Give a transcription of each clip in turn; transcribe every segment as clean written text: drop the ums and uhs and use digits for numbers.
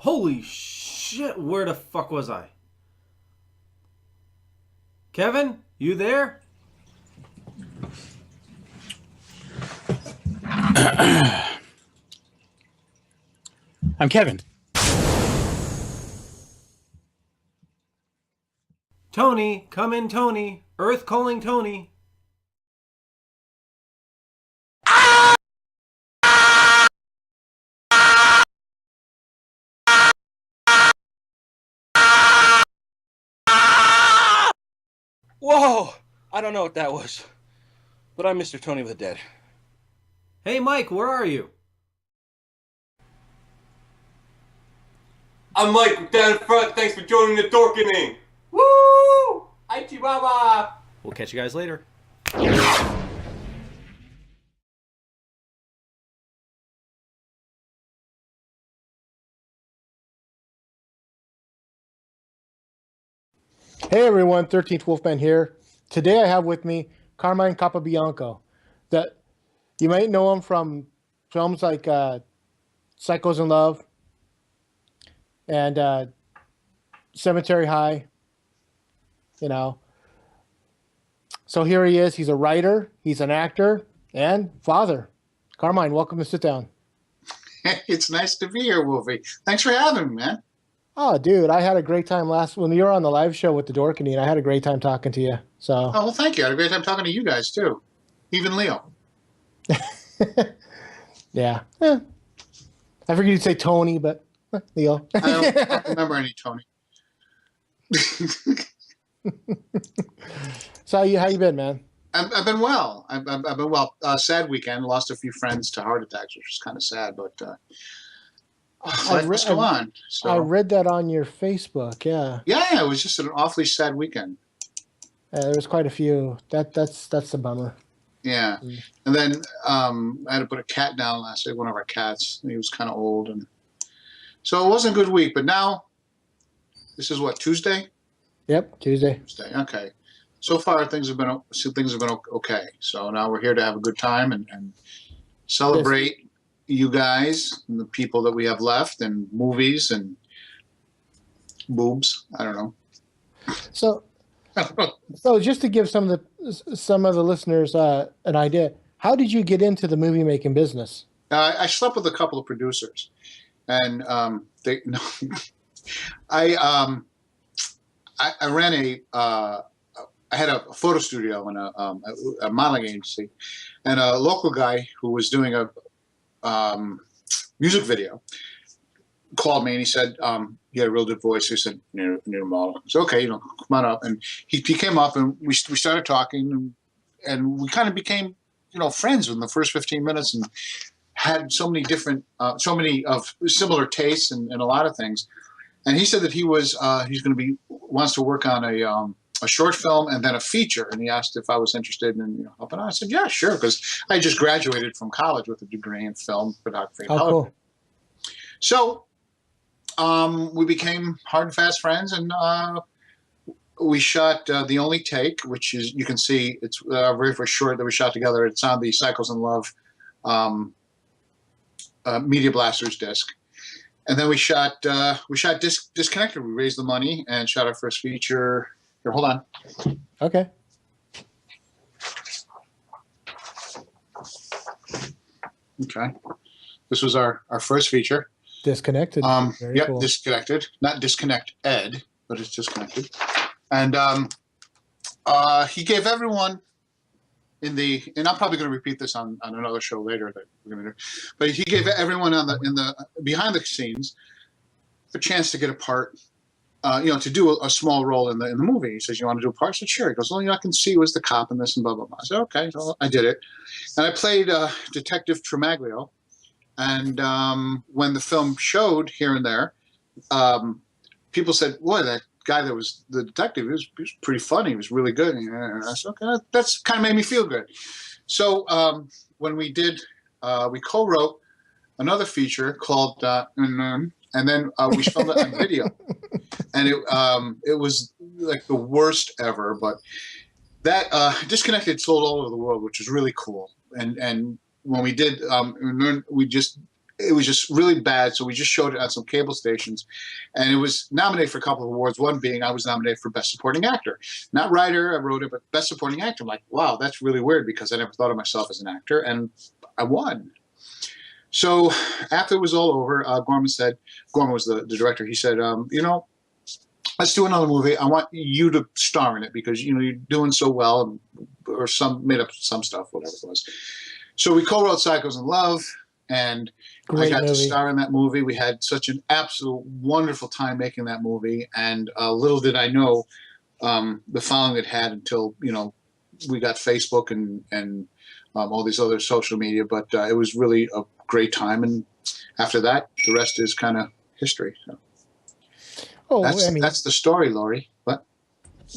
Holy shit, where the fuck was I? Kevin, you there? I'm Kevin. Tony, come in, Tony. Earth calling Tony. Whoa! I don't know what that was, but I'm Mr. Tony the Dead. Hey, Mike, where are you? I'm Mike down front. Thanks for joining the Dorkening. Woo! Hi, Chihuahua. We'll catch you guys later. Hey everyone, 13th Wolfman here. Today I have with me Carmine Capobianco. That you might know him from films like Psychos in Love and Cemetery High. You know. So here he is. He's a writer, he's an actor, and father. Carmine, welcome to Sit Down. It's nice to be here, Wolfie. Thanks for having me, man. Oh, dude, I had a great time when you were on the live show with the Dorkening. I had a great time talking to you. So. Oh, well, thank you. I had a great time talking to you guys, too. Even Leo. Yeah. I figured you'd say Tony, but Leo. I don't remember any Tony. So how you been, man? I've been well. I've been well. Sad weekend. Lost a few friends to heart attacks, which was kind of sad, but life must go on. So. I read that on your Facebook. Yeah. Yeah, it was just an awfully sad weekend. There was quite a few. That's a bummer. Yeah, and then I had to put a cat down last week. One of our cats. He was kind of old, and so it wasn't a good week. But now, this is what, Tuesday? Yep, Tuesday. Tuesday. Okay. So far, things have been okay. So now we're here to have a good time and celebrate you guys and the people that we have left, and movies and boobs. I don't know. So just to give some of the listeners an idea, how did you get into the movie making business? I slept with a couple of producers, and they no, I ran I had a photo studio and a modeling agency, and a local guy who was doing a music video called me, and he said he had a real good voice. He said, "Need a model." I said, "Okay, come on up." And he came up, and we started talking, and we kind of became friends within the first 15 minutes, and had so many different, so many of similar tastes and a lot of things. And he said that wants to work on a short film and then a feature, and he asked if I was interested in helping out. I said, yeah, sure, because I just graduated from college with a degree in film photography. Oh, cool. So we became hard and fast friends, and we shot The Only Take, which is, you can see, it's our very first short that we shot together. It's on the Cycles in Love Media Blasters disc. And then we shot Disconnected. We raised the money and shot our first feature. Here, hold on. Okay. Okay. This was our first feature. Disconnected. Very Yep, cool. Disconnected. Not Disconnect Ed, but it's Disconnected. And he gave everyone and I'm probably going to repeat this on another show later that we're going to do, but he gave everyone in the behind the scenes a chance to get a part, to do a small role in the movie. He says, "You want to do a part?" I said, "Sure." He goes, "Well, I can see you as the cop in this and blah blah blah." I said, "Okay." So I did it, and I played Detective Tremaglio. And when the film showed here and there, people said, "Boy, that guy that was the detective, he was pretty funny. He was really good." And I said, "Okay, that's kind of made me feel good." So when we did, we co-wrote another feature called and then we filmed it on video, and it was like the worst ever. But that Disconnected sold all over the world, which was really cool. And when we did, we just it was just really bad. So we just showed it on some cable stations, and it was nominated for a couple of awards. One being I was nominated for Best Supporting Actor, not writer. I wrote it, but Best Supporting Actor. I'm like, wow, that's really weird because I never thought of myself as an actor, and I won. So after it was all over, Gorman was the director. He said, let's do another movie. I want you to star in it because you're doing so well, or made up some stuff, whatever it was. So we co-wrote Psychos in Love, and I got to star in that movie. We had such an absolute wonderful time making that movie, and little did I know the following it had until we got Facebook and all these other social media. But it was really a great time, and after that, the rest is kind of history. So. That's the story, Laurie. What?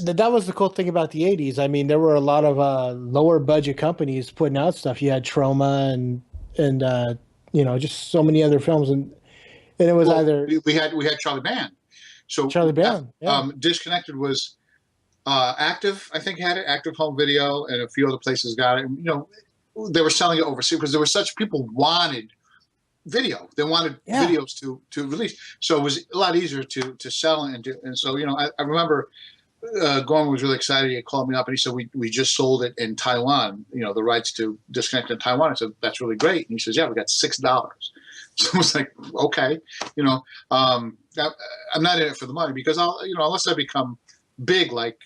That was the cool thing about the 80s. I mean, there were a lot of lower budget companies putting out stuff. You had Troma and just so many other films, and it was either we had Charlie Band. So Charlie Band, Disconnected was Active. I think had it. Active Home Video, and a few other places got it. They were selling it overseas because there were such people wanted video. They wanted videos to release, so it was a lot easier to sell and so I remember Gorman was really excited. He called me up and he said we just sold it in Taiwan, the rights to Disconnected in Taiwan. I said that's really great, and he says we got $6. So I was like, okay, I'm not in it for the money because I'll unless I become big like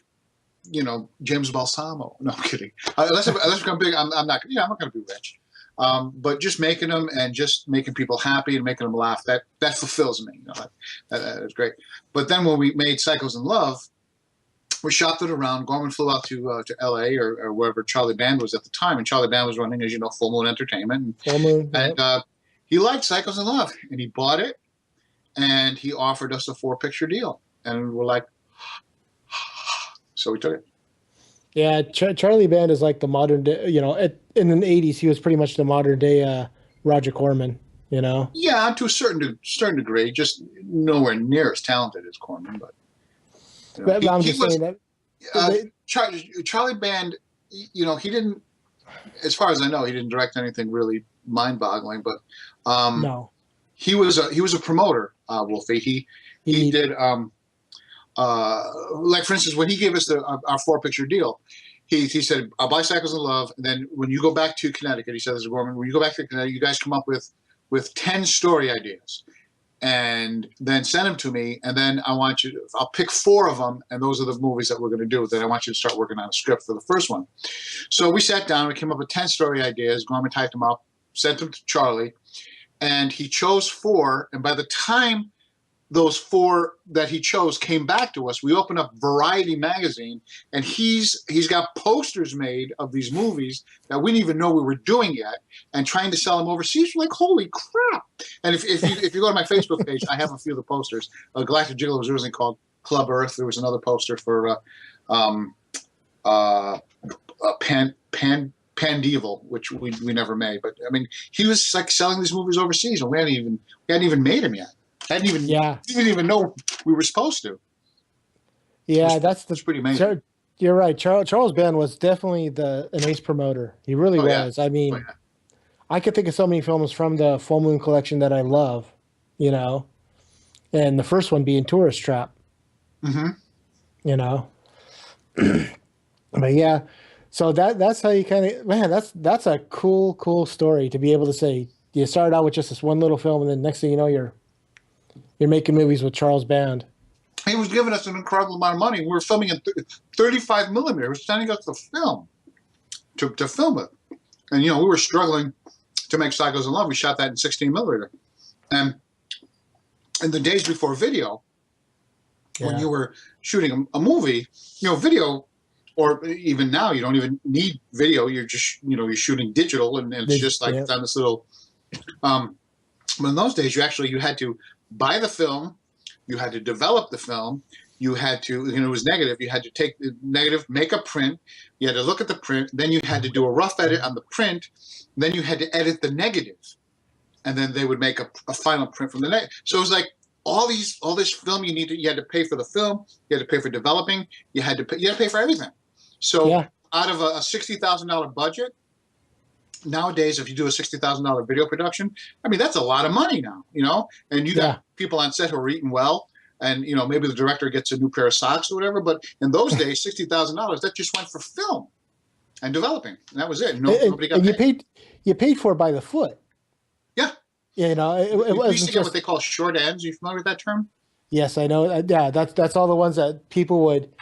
James Balsamo. No, I'm kidding. Unless I become big, I'm not going to be rich. But just making them and just making people happy and making them laugh, that fulfills me. That is great. But then when we made Psychos in Love, we shopped it around. Gorman flew out to L.A. or wherever Charlie Band was at the time, and Charlie Band was running, as you know, Full Moon Entertainment. And he liked Psychos in Love, and he bought it, and he offered us a 4-picture deal, and we're like, so we took it. Yeah, Charlie Band is like the modern day, in the 80s, he was pretty much the modern day Roger Corman, Yeah, to a certain degree, just nowhere near as talented as Corman. But I'm just saying that. Charlie Band, he didn't, as far as I know, he didn't direct anything really mind-boggling, but no. He was a promoter, Wolfie. He did like for instance, when he gave us our 4-picture deal, he said, I'll buy Psychos in Love, and then when you go back to Connecticut, he said this to Gorman, when you go back to Connecticut, you guys come up with 10 story ideas and then send them to me, and then I'll pick 4 of them, and those are the movies that we're going to do. Then I want you to start working on a script for the first one. So we sat down, we came up with 10 story ideas, Gorman typed them up, sent them to Charlie, and he chose 4, and by the time those 4 that he chose came back to us, we opened up Variety magazine, and he's got posters made of these movies that we didn't even know we were doing yet, and trying to sell them overseas. We're like, holy crap! And if you go to my Facebook page, I have a few of the posters. Galactic Gigolo was originally called Club Earth. There was another poster for Pandevil, which we never made. But I mean, he was like selling these movies overseas, and we hadn't even made them yet. Didn't even know we were supposed to. Yeah, that's pretty amazing. You're right. Charles Band was definitely an ace promoter. He really was. Yeah. I mean, I could think of so many films from the Full Moon collection that I love, and the first one being Tourist Trap. Mm-hmm. But yeah, so that's how you kind of that's a cool story to be able to say you started out with just this one little film, and then next thing you know you're making movies with Charles Band. He was giving us an incredible amount of money. We were filming in 35 millimeter. He was sending us the film to film it. And, we were struggling to make Psychos in Love. We shot that in 16 millimeter. And in the days before video, when you were shooting a movie, video, or even now, you don't even need video. You're just, you're shooting digital, and it's just like on this little... but in those days, you had to buy the film, you had to develop the film, you had to, it was negative, you had to take the negative, make a print, you had to look at the print, then you had to do a rough edit on the print, then you had to edit the negative, and then they would make a final print from the negative. So it was like all this film you had to pay for the film, you had to pay for developing, you had to pay for everything. So out of a $60,000 budget, nowadays, if you do a $60,000 video production, I mean, that's a lot of money now, and you got people on set who are eating well, and, maybe the director gets a new pair of socks or whatever. But in those days, $60,000, that just went for film and developing. And that was it. Nobody got paid. You paid for it by the foot. Yeah. It we used to get what they call short ends. Are you familiar with that term? Yes, I know. Yeah, that's all the ones that people would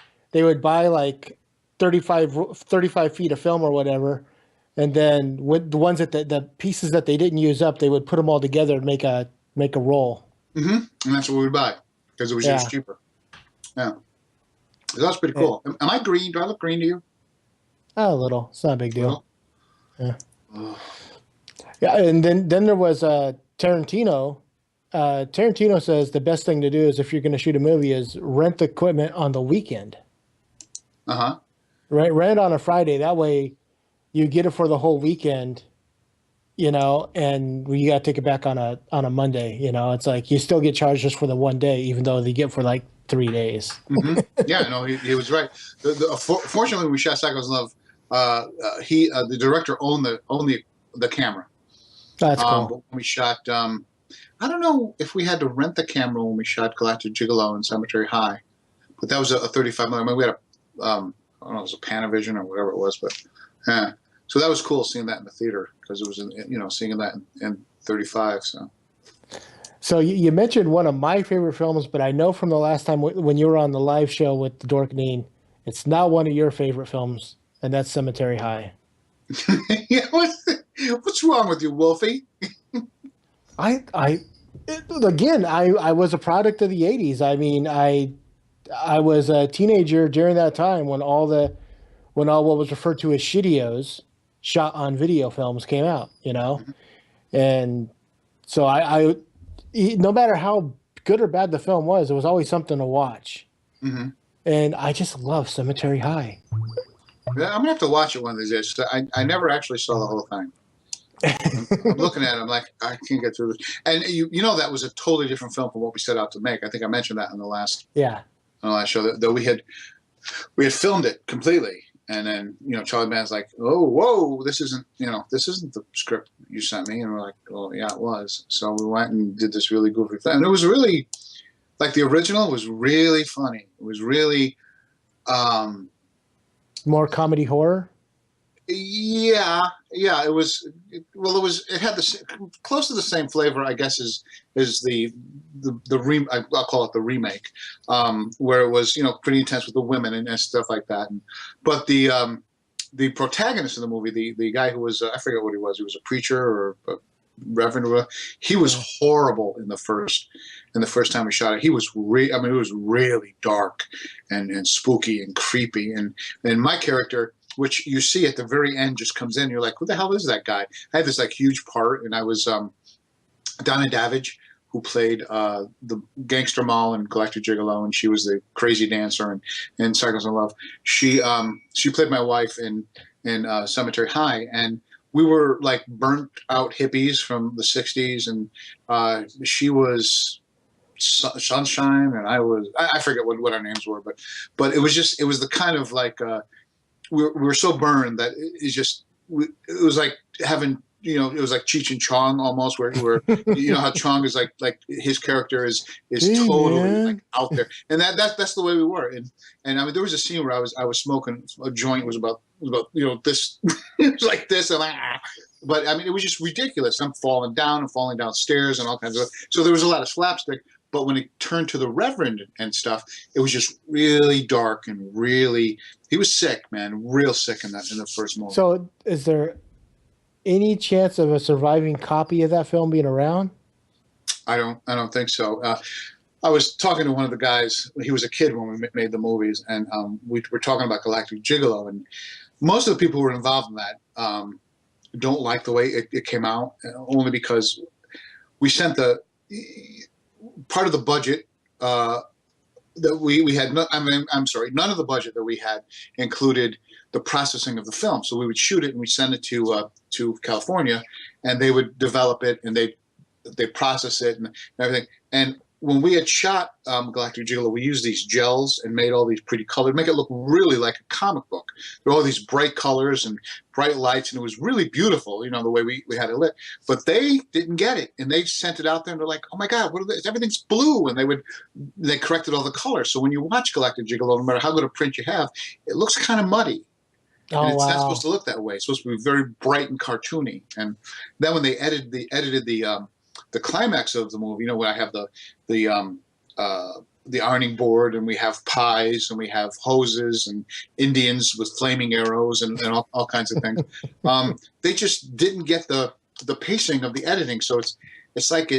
buy like 35 feet of film or whatever. And then with the ones that the pieces that they didn't use up, they would put them all together and make a roll. Mm-hmm. And that's what we would buy because it was just cheaper. Yeah. So that's pretty cool. Am I green? Do I look green to you? A little. It's not a big deal. Yeah. Yeah, and then there was Tarantino. Tarantino says the best thing to do is if you're going to shoot a movie is rent the equipment on the weekend. Uh-huh. Rent it on a Friday. That way you get it for the whole weekend, and you got to take it back on a Monday. It's like you still get charged just for the one day, even though they get for like 3 days. Mm-hmm. Yeah, no, he was right. Fortunately, when we shot Cycles of Love, the director owned the camera. That's cool. But when we shot, I don't know if we had to rent the camera when we shot Galactic Gigolo and Cemetery High, but that was a 35 millimeter. We had I don't know, it was a Panavision or whatever it was, but yeah. So that was cool seeing that in the theater because it was, seeing that in 35. So you mentioned one of my favorite films, but I know from the last time when you were on the live show with Dorkney, it's not one of your favorite films, and that's Cemetery High. Yeah, what's wrong with you, Wolfie? I was a product of the 80s. I mean, I was a teenager during that time when all what was referred to as shittios shot on video films came out, Mm-hmm. And so I no matter how good or bad the film was, it was always something to watch. Mm-hmm. And I just love Cemetery High. Yeah, I'm gonna have to watch it one of these days. I never actually saw the whole thing. I'm looking at it. I'm like, I can't get through this. And that was a totally different film from what we set out to make. I think I mentioned that in the last show that we had filmed it completely. And then Charlie Band's like, oh, whoa, this isn't the script you sent me. And we're like, well, yeah, it was. So we went and did this really goofy thing. And it was really like the original was really funny. It was really more comedy horror. Yeah, it was. It had close to the same flavor, I guess, as the I'll call it the remake, where it was pretty intense with the women and stuff like that. But the protagonist of the movie, the guy who was I forget what he was. He was a preacher or a reverend or whatever. He was horrible in the first time we shot it. He was it was really dark and spooky and creepy. And my character, which you see at the very end, just comes in. You're like, who the hell is that guy? I had this like huge part, and I was Donna Davidge, who played the gangster Moll in Galactic Gigolo, and she was the crazy dancer in Cycles of Love. She played my wife in Cemetery High, and we were like burnt out hippies from the '60s, and she was Sunshine, and I forget what our names were, but it was the kind of like. We were so burned that it was like having, it was like Cheech and Chong almost, where how Chong is like his character is totally like out there, and that's the way we were. And I mean, there was a scene where I was smoking a joint. It was about this, it was like this, and but I mean, it was just ridiculous. I'm falling downstairs and all kinds of. So there was a lot of slapstick. But when it turned to the Reverend and stuff, it was just really dark and really. He was sick, man, real sick in the first movie. So, is there any chance of a surviving copy of that film being around? I don't think so. I was talking to one of the guys. He was a kid when we made the movies, and we were talking about Galactic Gigolo, and most of the people who were involved in that don't like the way it came out, only because we sent the. Part of the budget that we had, none of the budget that we had included the processing of the film. So we would shoot it and we'd send it to California, and they would develop it and they process it and everything. And when we had shot Galactic Gigolo, we used these gels and made all these pretty colors, make it look really like a comic book. There were all these bright colors and bright lights, and it was really beautiful, you know, the way we had it lit. But they didn't get it, and they sent it out there, and they're like, "Oh my God, what are this? Everything's blue!" And they corrected all the colors. So when you watch Galactic Gigolo, no matter how good a print you have, it looks kind of muddy. Oh, And it's not wow. supposed to look that way. It's supposed to be very bright and cartoony. And then when they edited the climax of the movie, you know, where I have the ironing board, and we have pies, and we have hoses and Indians with flaming arrows and all kinds of things. They just didn't get the pacing of the editing, so it's like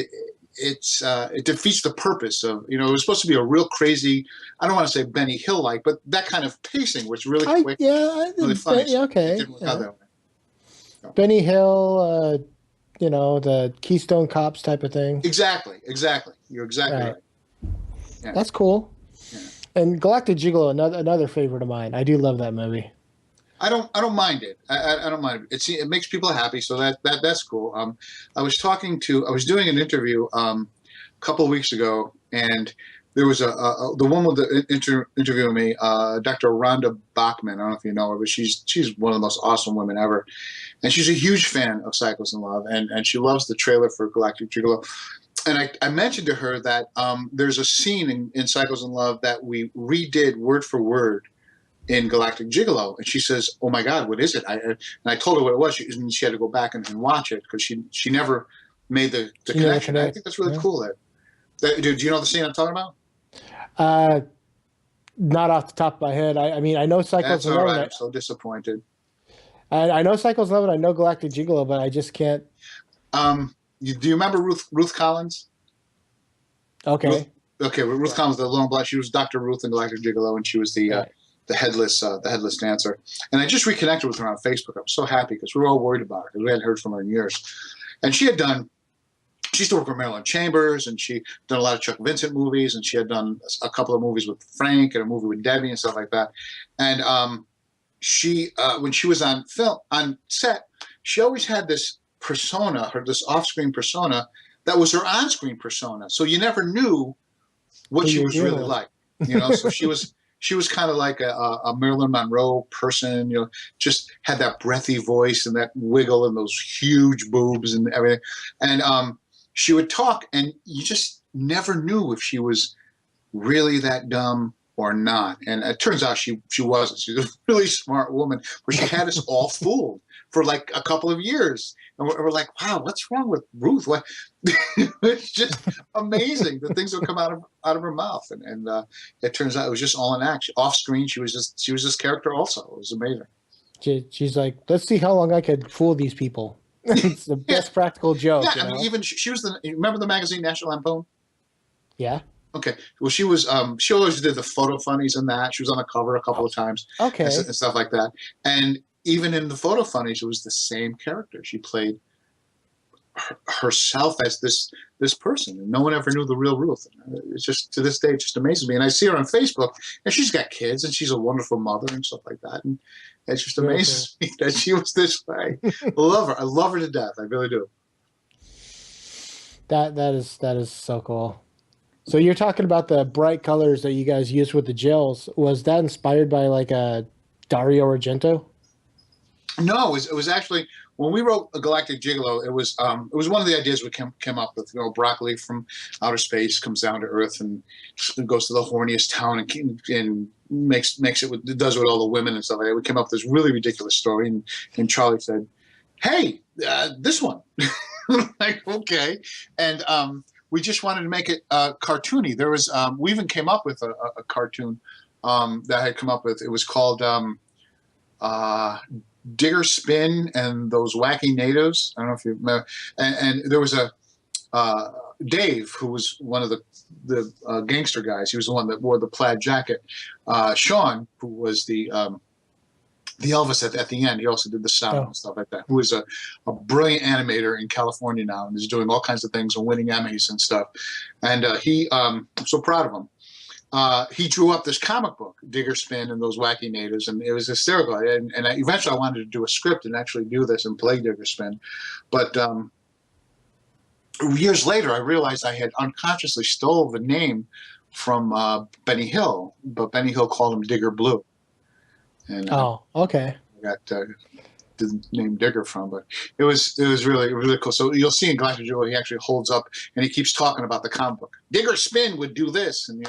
it defeats the purpose of, you know, it was supposed to be a real crazy, I don't want to say Benny Hill like, but that kind of pacing was really quick, really funny. So okay. it didn't work out that way. So. Benny Hill, you know, the Keystone Cops type of thing. Exactly. You're exactly right. Yeah. That's cool. Yeah. And Galactic Gigolo, another favorite of mine. I do love that movie. I don't mind it. I don't mind it. It makes people happy, so that's cool. I was doing an interview a couple of weeks ago, and there was the woman interviewing me, Dr. Rhonda Bachman. I don't know if you know her, but she's one of the most awesome women ever, and she's a huge fan of Cycles in Love, and she loves the trailer for Galactic Gigolo. And I mentioned to her that there's a scene in Cycles in Love that we redid word for word in Galactic Gigolo, and she says, "Oh my God, what is it?" And I told her what it was. She had to go back and watch it because she never made the connection. I think that's really cool. Do you know the scene I'm talking about? Not off the top of my head. I mean, I know Cycles in Love. Right. I'm so disappointed. I know Cycles in Love, and I know Galactic Gigolo, but I just can't. Do you remember Ruth Collins? Okay. Ruth Collins, the long black. She was Dr. Ruth in Galactic Gigolo, and she was the headless dancer. And I just reconnected with her on Facebook. I was so happy because we were all worried about her because we hadn't heard from her in years. And she used to work with Marilyn Chambers, and she done a lot of Chuck Vincent movies, and she had done a couple of movies with Frank and a movie with Debbie and stuff like that. And she, when she was on set, she always had this persona, this off-screen persona that was her on-screen persona. So you never knew what she was really like, you know. So she was kind of like a Marilyn Monroe person, you know, just had that breathy voice and that wiggle and those huge boobs and everything. And she would talk, and you just never knew if she was really that dumb or not. And it turns out she wasn't. She's a really smart woman, but she had us all fooled for like a couple of years. And we're like, wow, what's wrong with Ruth? What? It's just amazing the things that come out of her mouth. And it turns out it was just all an act. Off screen, she was this character also. It was amazing. She's like, let's see how long I could fool these people. It's the best practical joke. Yeah, I mean, even she was remember the magazine National Lampoon? Yeah. Okay. Well, she was. She always did the photo funnies and that. She was on the cover a couple of times. Okay. And stuff like that. And even in the photo funnies, it was the same character. She played herself as this person, and no one ever knew the real Ruth. It's just, to this day, it just amazes me. And I see her on Facebook, and she's got kids, and she's a wonderful mother and stuff like that. And it just amazes me that she was this way. I love her. I love her to death. I really do. That is so cool. So you're talking about the bright colors that you guys used with the gels. Was that inspired by like a Dario Argento? No, it was actually, when we wrote A Galactic Gigolo, it was one of the ideas we came up with. You know, broccoli from outer space comes down to Earth and goes to the horniest town and makes it does it with all the women and stuff like that. We came up with this really ridiculous story, and Charlie said, "Hey, this one." Like, okay, and we just wanted to make it cartoony. There was we even came up with a cartoon that I had come up with. It was called Digger Spin and Those Wacky Natives. I don't know if you remember. And there was a Dave, who was one of the gangster guys. He was the one that wore the plaid jacket. Sean, who was the Elvis at the end. He also did the sound and stuff like that. Who is a brilliant animator in California now, and is doing all kinds of things and winning Emmys and stuff. And I'm so proud of him. He drew up this comic book, Digger Spin and Those Wacky Natives, and it was hysterical. And eventually I wanted to do a script and actually do this and play Digger Spin. But years later, I realized I had unconsciously stole the name from Benny Hill, but Benny Hill called him Digger Blue. And okay. I got the name Digger from, but it was really cool. So you'll see in Galactic Gigolo, he actually holds up and he keeps talking about the comic book. Digger Spin would do this, and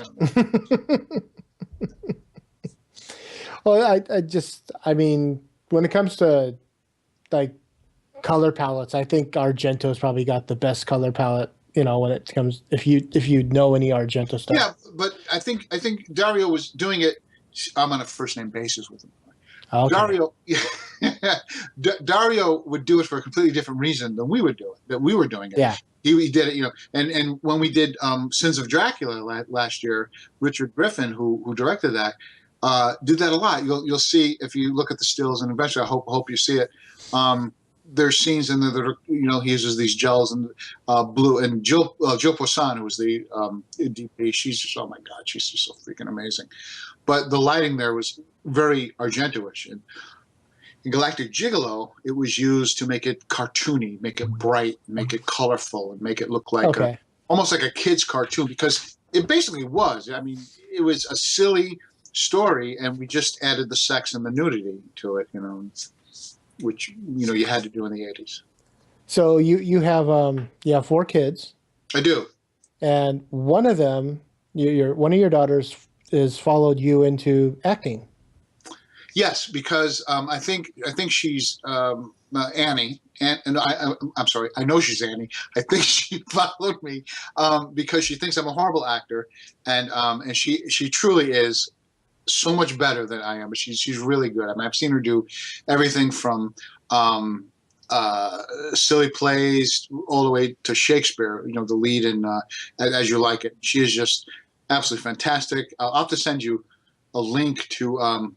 Well, I mean, when it comes to like color palettes, I think Argento's probably got the best color palette. You know, when it comes, if you know any Argento stuff. Yeah, but I think Dario was doing it. I'm on a first name basis with him. Okay. Dario would do it for a completely different reason than we would do it. That we were doing it. Yeah. He did it, you know, and when we did Sins of Dracula last year, Richard Griffin, who directed that, did that a lot. You'll see if you look at the stills, and eventually I hope you see it. There's scenes in there that are, you know, he uses these gels and blue. And Jill Poisson, who was the DP, she's just, oh my God, she's just so freaking amazing. But the lighting there was very Argento-ish. And in Galactic Gigolo, it was used to make it cartoony, make it bright, make it colorful, and make it look like almost like a kid's cartoon, because it basically was. I mean, it was a silly story, and we just added the sex and the nudity to it, you know, which, you know, you had to do in the 80s. So you have 4 kids. I do. And one of them, one of your daughters is followed you into acting. Yes, because I think she's Annie, and I'm sorry, I know she's Annie. I think she followed me because she thinks I'm a horrible actor, and she truly is so much better than I am. But she's really good. I mean, I've seen her do everything from silly plays all the way to Shakespeare. You know, the lead in As You Like It. She is just absolutely fantastic. I'll have to send you a link to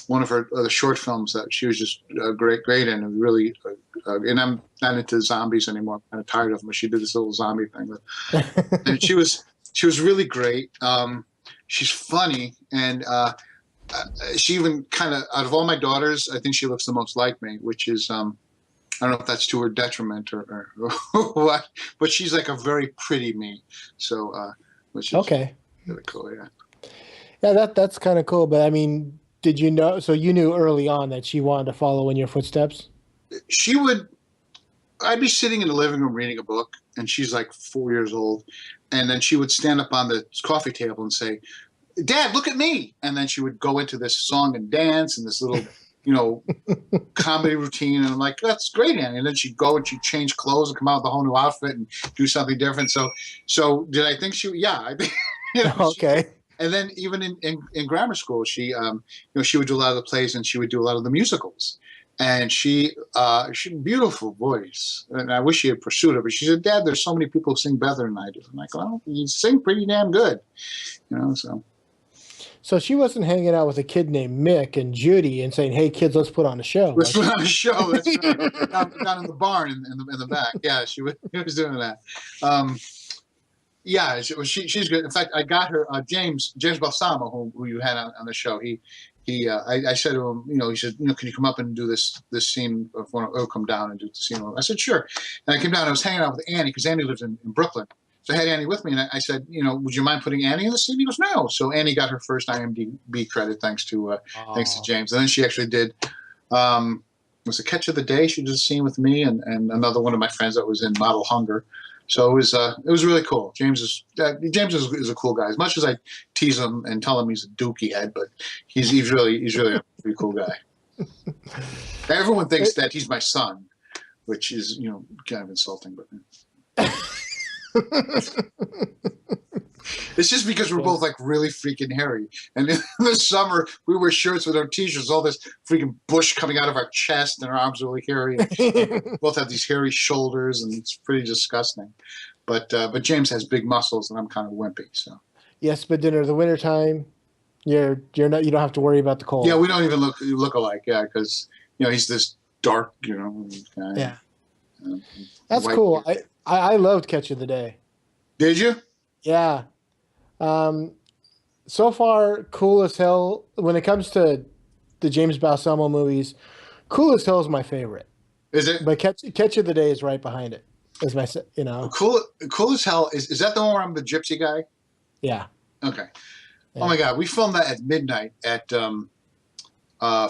one of her other short films that she was just great in, and really. And I'm not into zombies anymore. I'm kind of tired of them. But she did this little zombie thing, and she was really great. She's funny, and she even kind of, out of all my daughters, I think she looks the most like me, which is I don't know if that's to her detriment or what, but she's like a very pretty me. So, which is really cool. Yeah, that's kind of cool. But I mean, did you know? So you knew early on that she wanted to follow in your footsteps. She would. I'd be sitting in the living room reading a book, and she's like 4 years old, and then she would stand up on the coffee table and say, "Dad, look at me!" And then she would go into this song and dance and this little, you know, comedy routine. And I'm like, "That's great, Annie." And then she'd go and she'd change clothes and come out with a whole new outfit and do something different. So did I think she? Yeah, I think. You know, okay. And then even in grammar school, she you know, she would do a lot of the plays and she would do a lot of the musicals. And she beautiful voice, and I wish she had pursued it. But she said, "Dad, there's so many people who sing better than I do." I'm like, "Well, you sing pretty damn good," you know. So she wasn't hanging out with a kid named Mick and Judy and saying, "Hey, kids, let's put on a show." Let's put on a show. That's right. down in the barn in the back. Yeah, she was doing that. Yeah, she's good. In fact, I got her James Balsamo, who you had on the show. I said to him, you know, he said, you know, "Can you come up and do this scene of when I'll come down and do the scene?" I said, "Sure." And I came down and I was hanging out with Annie because Annie lives in Brooklyn. So I had Annie with me, and I said, you know, "Would you mind putting Annie in the scene?" He goes, "No." So Annie got her first IMDb credit thanks to James. And then she actually did was it Catch of the Day? She did a scene with me and another one of my friends that was in Model Hunger. So it was really cool. James is a cool guy. As much as I tease him and tell him he's a dookie head, but he's really a pretty cool guy. Everyone thinks that he's my son, which is, you know, kind of insulting, but it's just because we're both like really freaking hairy. And in the summer we wear shirts with our t-shirts, all this freaking bush coming out of our chest, and our arms are really hairy. And both have these hairy shoulders, and it's pretty disgusting. But James has big muscles, and I'm kind of wimpy. So yes, but in the wintertime, you don't have to worry about the cold. Yeah, we don't even look alike. Yeah, because, you know, he's this dark, you know, guy. Yeah, that's cool. I loved Catch of the Day. Did you? Yeah. So far, cool as hell. When it comes to the James Balsamo movies, Cool as Hell is my favorite. Is it? But Catch of the Day is right behind it. As my, you know. Cool as hell. Is that the one where I'm the gypsy guy? Yeah. Okay. Yeah. Oh my God, we filmed that at midnight at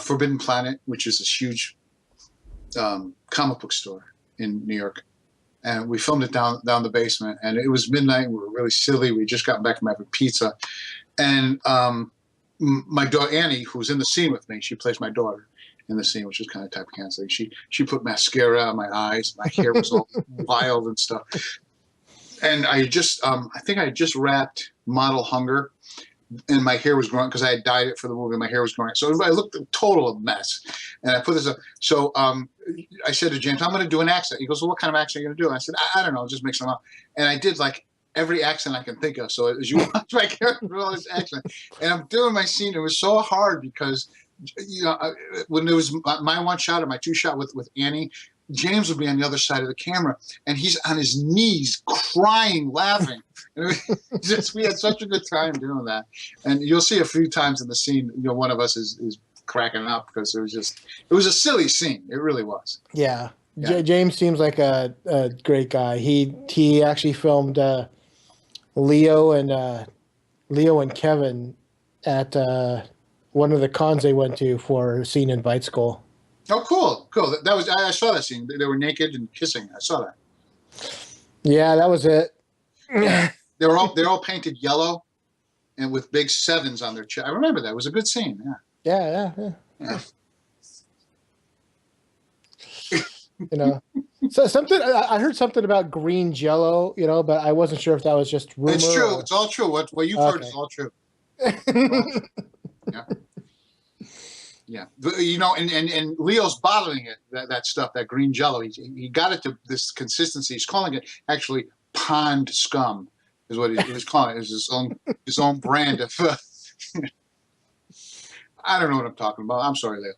Forbidden Planet, which is this huge comic book store in New York, and we filmed it down the basement. And it was midnight. And we were really silly. We just gotten back from having pizza, and my daughter Annie, who's in the scene with me, she plays my daughter in the scene, which is kind of type of canceling. She put mascara on my eyes. My hair was all wild and stuff. And I think I just wrapped Model Hunger, and my hair was growing because I had dyed it for the movie. My hair was growing, so I looked a total mess. And I put this up. So I said to James, "I'm going to do an accent." He goes, "Well, what kind of accent are you going to do?" And I said, "I don't know, just mix them up." And I did like every accent I can think of. So as you watch my character do all this accent, and I'm doing my scene, it was so hard because, you know, when there was my one shot or my two shot with Annie, James would be on the other side of the camera, and he's on his knees crying, laughing. And we had such a good time doing that. And you'll see a few times in the scene, you know, one of us is cracking up because it was a silly scene. It really was. Yeah. Yeah. James seems like a great guy. He actually filmed Leo and Kevin at one of the cons they went to for a scene in Bite School. Oh, cool. That was I saw that scene. They were naked and kissing. I saw that. Yeah, that was it. Yeah. They're all painted yellow, and with big sevens on their chest. I remember that. It was a good scene. Yeah. Yeah. You know, so something I heard something about green Jello. You know, but I wasn't sure if that was just rumor. It's true. Or... It's all true. What you've heard is all true. Yeah. Yeah, you know, and Leo's bottling it, that stuff, that green Jello. He got it to this consistency. He's calling it actually pond scum, is what he's calling it. It's his own brand of. I don't know what I'm talking about. I'm sorry, Leo.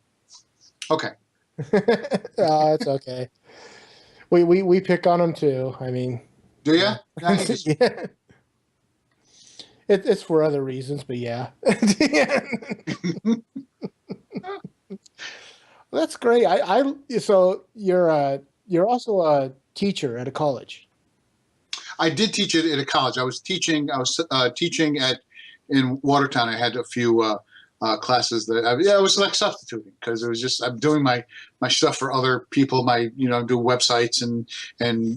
Okay. Oh, it's okay. We pick on him too. I mean, do you? Yeah. It's for other reasons, but yeah. That's great. So you're also a teacher at a college. I did teach it at a college. I was teaching in Watertown. I had a few classes that it was like substituting because it was just I'm doing my stuff for other people. Do websites and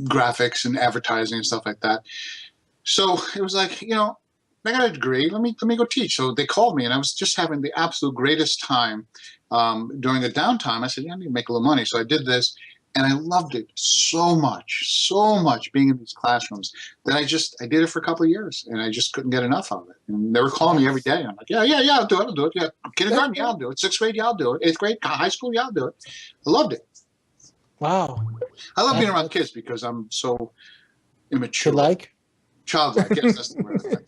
graphics and advertising and stuff like that. So it was like, I got a degree. Let me go teach. So they called me, and I was just having the absolute greatest time during the downtime. I said, I need to make a little money. So I did this, and I loved it so much being in these classrooms that I did it for a couple of years, and I just couldn't get enough of it. And they were calling me every day. And I'm like, yeah, I'll do it. Yeah, kindergarten, yeah, I'll do it. 6th grade, yeah, I'll do it. 8th grade, high school, yeah, I'll do it. I loved it. Wow. I love being around kids because I'm so immature. Kid-like? Childlike, yes, that's the word.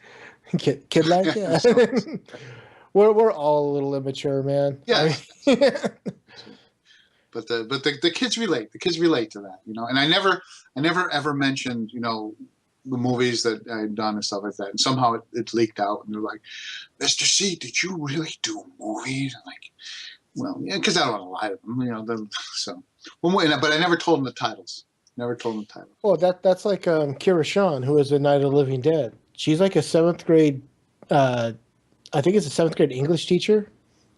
Kid-like, yeah. We're all a little immature, man. Yeah. But the kids relate. The kids relate to that, And I never ever mentioned, the movies that I'd done and stuff like that. And somehow it leaked out, and they're like, "Mr. C, did you really do movies?" I'm like, well, yeah, because I don't want to lie to them, So, but I never told them the titles. Well, that's like Kira Shawn, who is a Night of the Living Dead. She's like a 7th grade. I think it's a 7th grade English teacher,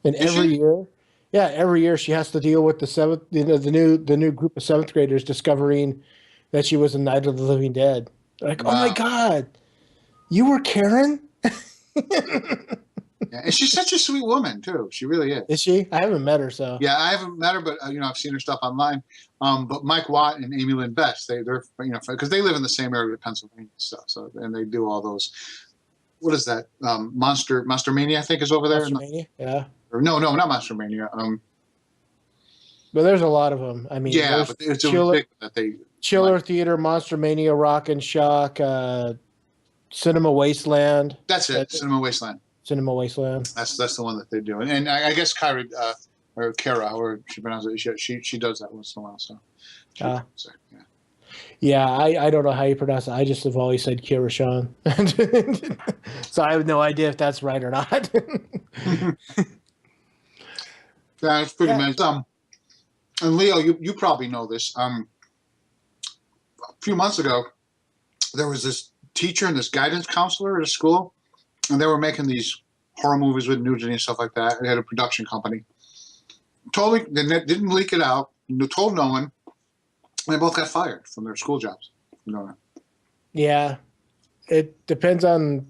and every year she has to deal with the new group of 7th graders discovering that she was a Night of the Living Dead. Like, wow. Oh my God, you were Karen? Yeah, and she's such a sweet woman too. She really is. Is she? I haven't met her, so. Yeah, I haven't met her, but I've seen her stuff online. But Mike Watt and Amy Lynn Best, they're because they live in the same area of Pennsylvania and stuff. So and they do all those. What is that? Monster Mania, I think, is over there. Monster Mania, yeah. Or no, not Monster Mania. But there's a lot of them. I mean, yeah, but it's ridiculous that they. Chiller Theater, Monster Mania, Rock and Shock, Cinema Wasteland. That's it, Cinema Wasteland. Cinema Wasteland. That's the one that they do, and I guess Kyra or Kara, or she pronounces it. She does that once in a while. So. Yeah, I don't know how you pronounce it. I just have always said Kira Shawn. So I have no idea if that's right or not. Yeah, it's pretty nice. And Leo, you probably know this. few months ago, there was this teacher and this guidance counselor at a school, and they were making these horror movies with nudity and stuff like that. They had a production company. Totally, they didn't leak it out. Told no one. And they both got fired from their school jobs. Yeah, it depends on.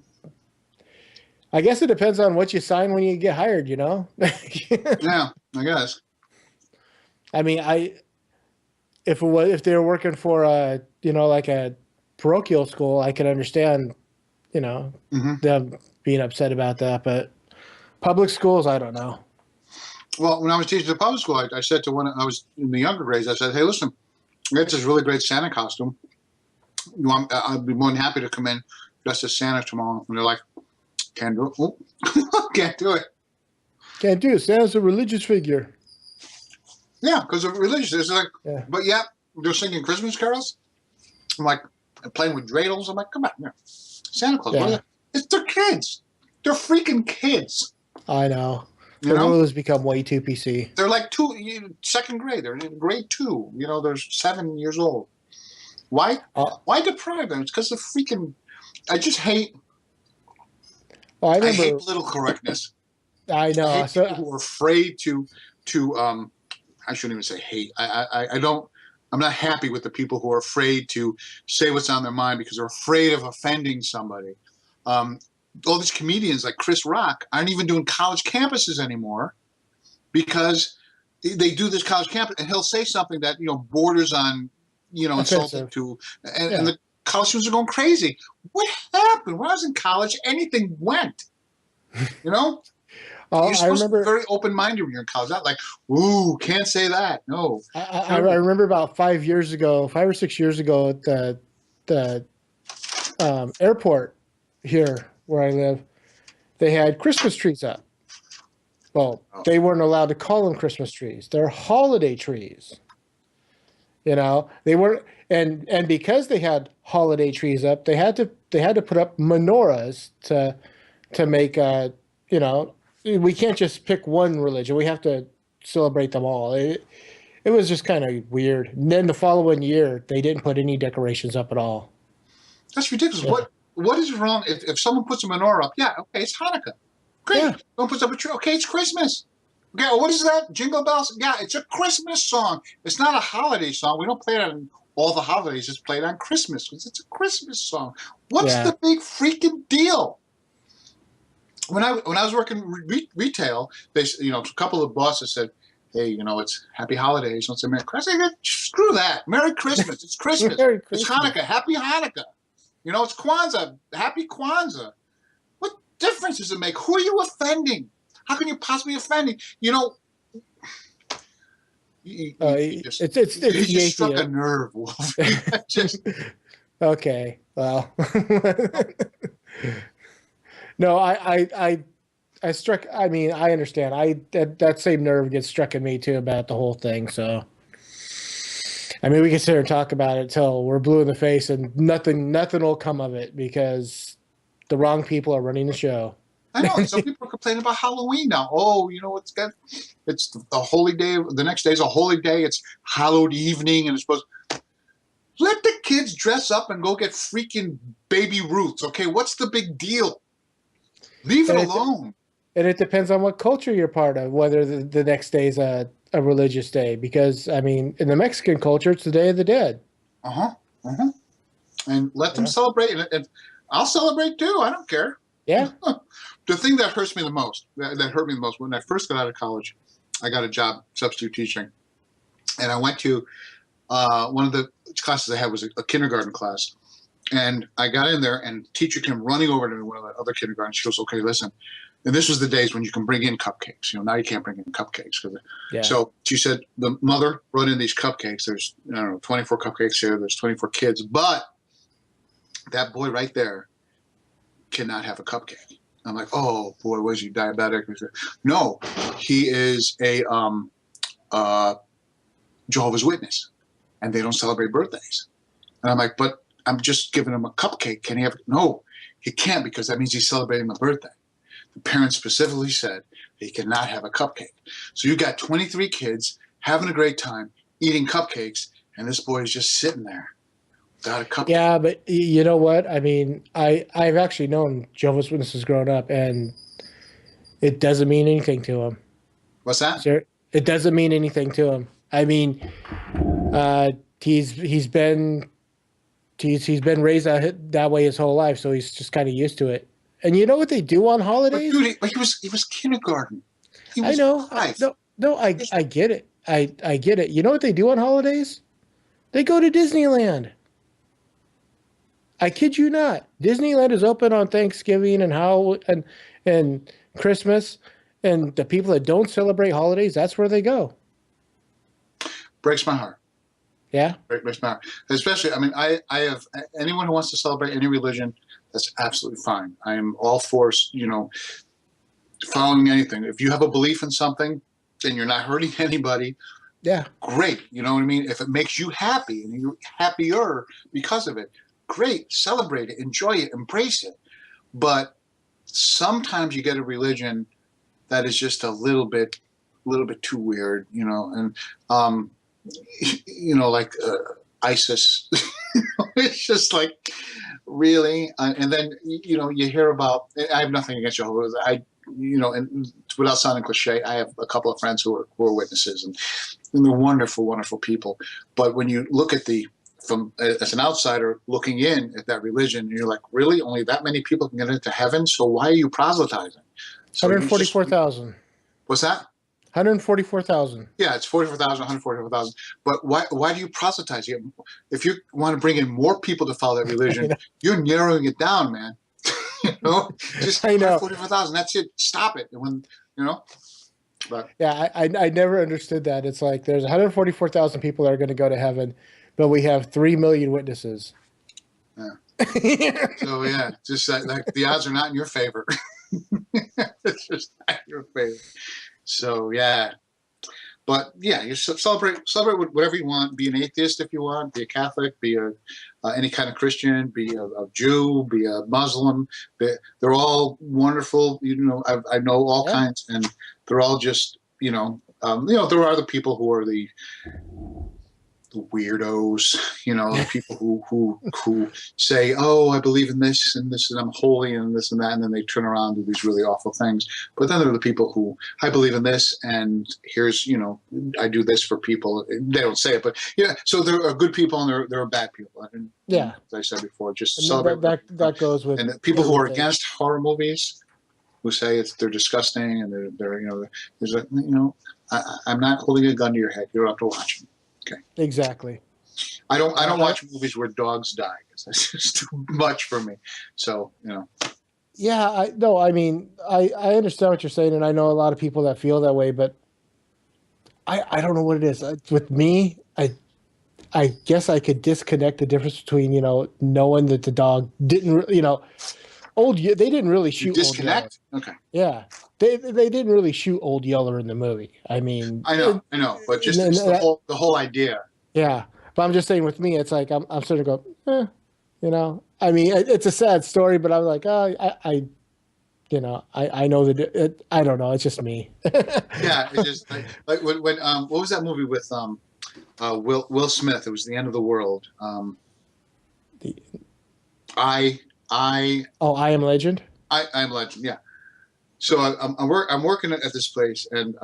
I guess it depends on what you sign when you get hired. Yeah, I guess. I mean, if they were working for like a parochial school, I could understand, them being upset about that. But public schools, I don't know. Well, when I was teaching at public school, I said to I was in the younger grades, I said, "Hey, listen, I got this really great Santa costume. I'd be more than happy to come in dressed as Santa tomorrow." And they're like, "Can't do it." Oh, can't do it. Can't do it. Santa's a religious figure. Yeah, because of religious. It's like, yeah. But yeah, they're singing Christmas carols. I'm like, playing with dreidels. I'm like, come on, yeah. Santa Claus. Yeah. They're kids. They're freaking kids. I know. The world has become way too PC. They're like second grade. They're in grade 2. They're 7 years old. Why? Why deprive them? It's because of freaking. I just hate. I hate political correctness. I know. I hate people who are afraid to. I shouldn't even say hate. I don't. I'm not happy with the people who are afraid to say what's on their mind because they're afraid of offending somebody. All these comedians like Chris Rock aren't even doing college campuses anymore because they do this college campus and he'll say something that borders on insulting to, and the college students are going crazy. What happened when I was in college? Anything went. You're supposed to be very open-minded when you're in college. Not like, ooh, can't say that. No. I remember about 5 or 6 years ago at the airport here where I live, they had Christmas trees up. Well, they weren't allowed to call them Christmas trees. They're holiday trees. They weren't, and because they had holiday trees up, they had to put up menorahs to make we can't just pick one religion. We have to celebrate them all. It was just kind of weird. And then the following year, they didn't put any decorations up at all. That's ridiculous. Yeah. What is wrong if someone puts a menorah up? Yeah, okay, it's Hanukkah. Great. Yeah. Someone puts up a tree. Okay, it's Christmas. Okay, well, what is that? Jingle bells? Yeah, it's a Christmas song. It's not a holiday song. We don't play it on all the holidays. It's played on Christmas. It's a Christmas song. What's the big freaking deal? When I was working retail, they a couple of bosses said, "Hey, it's Happy Holidays." Don't say Merry Christmas. I said, screw that. Merry Christmas. It's Christmas. Merry Christmas. It's Hanukkah. Happy Hanukkah. It's Kwanzaa. Happy Kwanzaa. What difference does it make? Who are you offending? How can you possibly offend? You just struck a nerve, Wolf. Okay. Well. No, I struck. I mean, I understand. That same nerve gets struck at me too about the whole thing. So, I mean, we can sit here and talk about it till we're blue in the face, and nothing will come of it because the wrong people are running the show. I know. Some people are complaining about Halloween now. Oh, it's a holy day. The next day is a holy day. It's hallowed evening, and it's supposed. Let the kids dress up and go get freaking Baby Ruths. Okay, what's the big deal? Leave it alone. And it depends on what culture you're part of, whether the next day is a religious day. Because, I mean, in the Mexican culture, it's the Day of the Dead. And let them celebrate. And I'll celebrate too. I don't care. Yeah. The thing that hurts me the most, that hurt me the most, when I first got out of college, I got a job substitute teaching. And I went to one of the classes I had was a kindergarten class. And I got in there, and the teacher came running over to me, one of the other kindergarten. She goes, "Okay, listen." And this was the days when you can bring in cupcakes. Now you can't bring in cupcakes. So she said the mother brought in these cupcakes. There's 24 cupcakes here. There's 24 kids, but that boy right there cannot have a cupcake. I'm like, oh boy, was he diabetic? No, he is a Jehovah's Witness, and they don't celebrate birthdays. And I'm like, but I'm just giving him a cupcake. Can he have it? No, he can't, because that means he's celebrating a birthday. The parents specifically said that he cannot have a cupcake. So you got 23 kids having a great time, eating cupcakes, and this boy is just sitting there. Got a couple. Yeah, but you know what? I mean, I've actually known Jehovah's Witnesses growing up, and it doesn't mean anything to them. What's that? Sir, it doesn't mean anything to him. I mean, he's been raised that way his whole life, so he's just kind of used to it. And you know what they do on But holidays? dude, he was kindergarten. He I was know. 5. I get it. I get it. You know what they do on holidays? They go to Disneyland. I kid you not. Disneyland is open on Thanksgiving and Christmas, and the people that don't celebrate holidays, that's where they go. Breaks my heart. Yeah. Breaks my heart. Especially, I mean, I have anyone who wants to celebrate any religion, that's absolutely fine. I am all for, following anything. If you have a belief in something and you're not hurting anybody, Yeah. great. You know what I mean? If it makes you happy and you're happier because of it, great. Celebrate it, enjoy it, embrace it. But sometimes you get a religion that is just a little bit too weird, and like ISIS. It's just like, really. And then you hear about. I have nothing against Jehovah's. And without sounding cliche, I have a couple of friends who are witnesses, and they're wonderful, wonderful people. But when you look at as an outsider looking in at that religion, you're like, really, only that many people can get into heaven? So why are you proselytizing? 144,000. What's that? 144,000. Yeah, it's 44,000, 144,000. But why do you proselytize? If you want to bring in more people to follow that religion, you're narrowing it down, man. Just I know. 44,000. That's it. Stop it. And But Yeah, I never understood that. It's like there's 144,000 people that are going to go to heaven, but we have 3 million witnesses. yeah. So yeah, just like the odds are not in your favor. It's just not in your favor. So yeah, but yeah, you celebrate whatever you want. Be an atheist if you want. Be a Catholic. Be any kind of Christian. Be a Jew. Be a Muslim. They're all wonderful. I know all kinds, and they're all just there are the people who are the weirdos, the people who say, oh, I believe in this and this and I'm holy and this and that, and then they turn around and do these really awful things. But then there are the people who, I believe in this and here's, I do this for people. They don't say it, but yeah. So there are good people and there are bad people. And Yeah, as I said before, just and celebrate. that goes with. And the people who are against horror movies, who say they're disgusting and they're there's like I'm not holding a gun to your head. You don't have to watch them. Okay. Exactly. I don't watch movies where dogs die because that's just too much for me. So Yeah, I understand what you're saying, and I know a lot of people that feel that way, but I don't know what it is. With me, I guess I could disconnect the difference between knowing that the dog didn't they didn't really shoot disconnect. Old Okay. Yeah, they didn't really shoot Old Yeller in the movie. I mean, I know, but just the whole idea. Yeah, but I'm just saying with me, it's like I'm sort of go, I mean, it's a sad story, but I'm like, oh, I know that I don't know. It's just me. Yeah, it's just like when what was that movie with Will Smith? It was The End of the World. I Am Legend. I Am Legend. Yeah. So I'm working at this place, and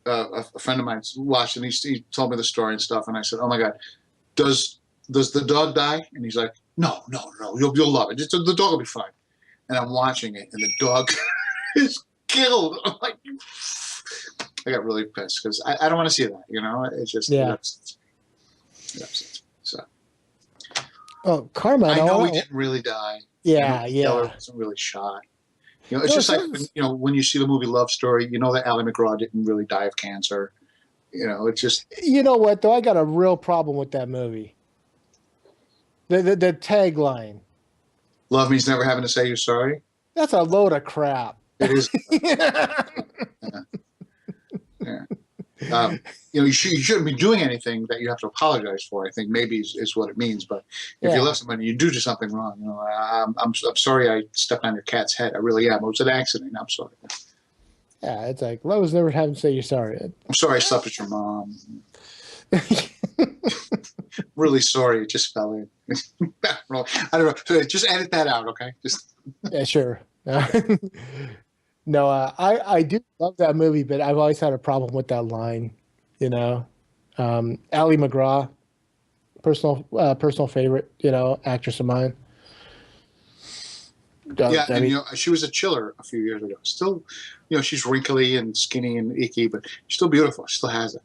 a friend of mine watched, and he told me the story and stuff, and I said, "Oh my God, does the dog die?" And he's like, "No, you'll love it. The dog will be fine." And I'm watching it, and the dog is killed. I'm like, I got really pissed because I don't want to see that. It's just it upsets me. So. Oh, Carmine! I know he didn't really die. Yeah. Keller wasn't really shot. It's just like when you see the movie Love Story, that Ally McGraw didn't really die of cancer. It's just. You know what though? I got a real problem with that movie. The tagline. Love means never having to say you're sorry. That's a load of crap. It is. Yeah. You shouldn't be doing anything that you have to apologize for. I think maybe is what it means. But if you love somebody, you do something wrong. I'm sorry I stepped on your cat's head. I really am. It was an accident. I'm sorry. Yeah, it's like love is never having to say you're sorry. I'm sorry I slept with your mom. Really sorry, it just fell in. I don't know. So just edit that out, okay? Just Yeah, sure. No, I do love that movie, but I've always had a problem with that line. You know, Ally McGraw, personal favorite. Actress of mine. yeah, and she was a chiller a few years ago. Still, she's wrinkly and skinny and icky, but she's still beautiful. She still has it.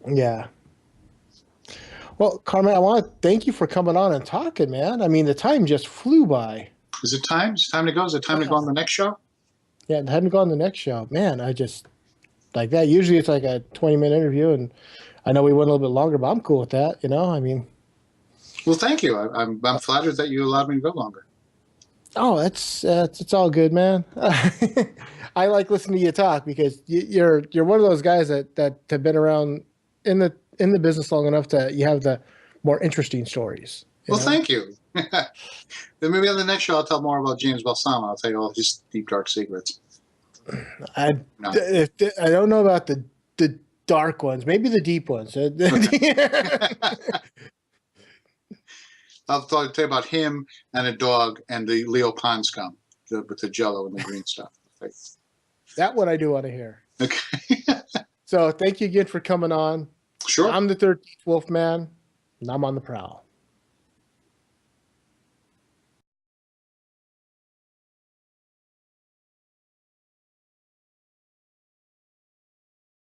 Yeah. Well, Carmen, I want to thank you for coming on and talking, man. I mean, the time just flew by. Is it time? Is it time to go? Is it time to go on the next show? Yeah, I hadn't gone on the next show. Man, I just like that. Usually it's like a 20-minute interview, and I know we went a little bit longer, but I'm cool with that. I mean. Well, thank you. I'm flattered that you allowed me to go longer. Oh, it's all good, man. I like listening to you talk because you're one of those guys that have been around in the business long enough that you have the more interesting stories. Well, thank you. Then maybe on the next show I'll tell more about James Balsamo. I'll tell you all his deep dark secrets. I don't know about the dark ones. Maybe the deep ones. I'll tell you about him and a dog and the Leo Pond scum with the Jello and the green stuff. That one I do want to hear. Okay. So thank you again for coming on. Sure. I'm the 13th Wolfman, and I'm on the prowl.